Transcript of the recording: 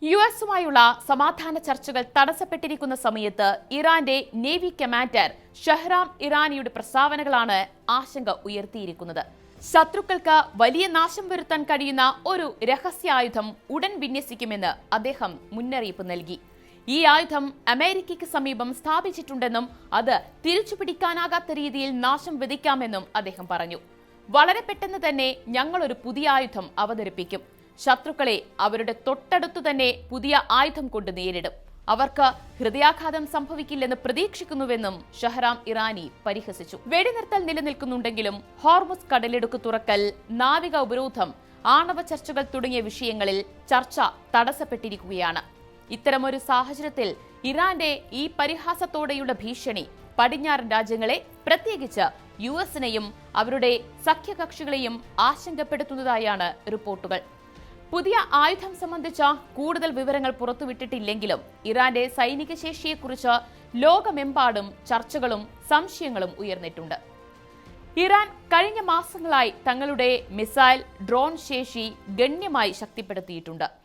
യുഎസുമായുള്ള സമാധാന ചർച്ചകൾ തടസ്സപ്പെട്ടിരിക്കുന്ന സമയത്ത് ഇറാന്റെ നേവി കമാൻഡർ ഷഹ്റാം ഇറാനിയുടെ പ്രസ്താവനകളാണ് ആശങ്ക ഉയർത്തിയിരിക്കുന്നത്. ശത്രുക്കൾക്ക് വലിയ നാശം വരുത്താൻ കഴിയുന്ന ഒരു രഹസ്യായുധം ഉടൻ വിന്യസിക്കുമെന്ന് അദ്ദേഹം മുന്നറിയിപ്പ് നൽകി. ഈ ആയുധം അമേരിക്കയ്ക്ക് സമീപം സ്ഥാപിച്ചിട്ടുണ്ടെന്നും അത് തിരിച്ചുപിടിക്കാനാകാത്ത രീതിയിൽ നാശം വിധിക്കാമെന്നും അദ്ദേഹം പറഞ്ഞു. വളരെ പെട്ടെന്ന് തന്നെ ഞങ്ങൾ ഒരു പുതിയ ആയുധം അവതരിപ്പിക്കും. ശത്രുക്കളെ അവരുടെ തൊട്ടടുത്തു തന്നെ പുതിയ ആയുധം കൊണ്ട് നേരിടും. അവർക്ക് ഹൃദയാഘാതം സംഭവിക്കില്ലെന്ന് പ്രതീക്ഷിക്കുന്നുവെന്നും ഷഹ്റാം ഇറാനി പരിഹസിച്ചു. വെടിനിർത്തൽ നിലനിൽക്കുന്നുണ്ടെങ്കിലും ഹോർമുസ് കടലിടുക്ക് തുറക്കൽ, നാവിക ഉപരോധം, ആണവ ചർച്ചകൾ തുടങ്ങിയ വിഷയങ്ങളിൽ ചർച്ച തടസ്സപ്പെട്ടിരിക്കുകയാണ്. ഇത്തരമൊരു സാഹചര്യത്തിൽ ഇറാന്റെ ഈ പരിഹാസത്തോടെയുള്ള ഭീഷണി പടിഞ്ഞാറൻ രാജ്യങ്ങളെ, പ്രത്യേകിച്ച് യുഎസിനെയും അവരുടെ സഖ്യകക്ഷികളെയും ആശങ്കപ്പെടുത്തുന്നതായാണ് റിപ്പോർട്ടുകൾ. പുതിയ ആയുധം സംബന്ധിച്ച കൂടുതൽ വിവരങ്ങൾ പുറത്തുവിട്ടിട്ടില്ലെങ്കിലും ഇറാന്റെ സൈനിക ശേഷിയെക്കുറിച്ച് ലോകമെമ്പാടും ചർച്ചകളും സംശയങ്ങളും ഉയർന്നിട്ടുണ്ട്. ഇറാൻ കഴിഞ്ഞ മാസങ്ങളായി തങ്ങളുടെ മിസൈൽ, ഡ്രോൺ ശേഷി ഗണ്യമായി ശക്തിപ്പെടുത്തിയിട്ടുണ്ട്.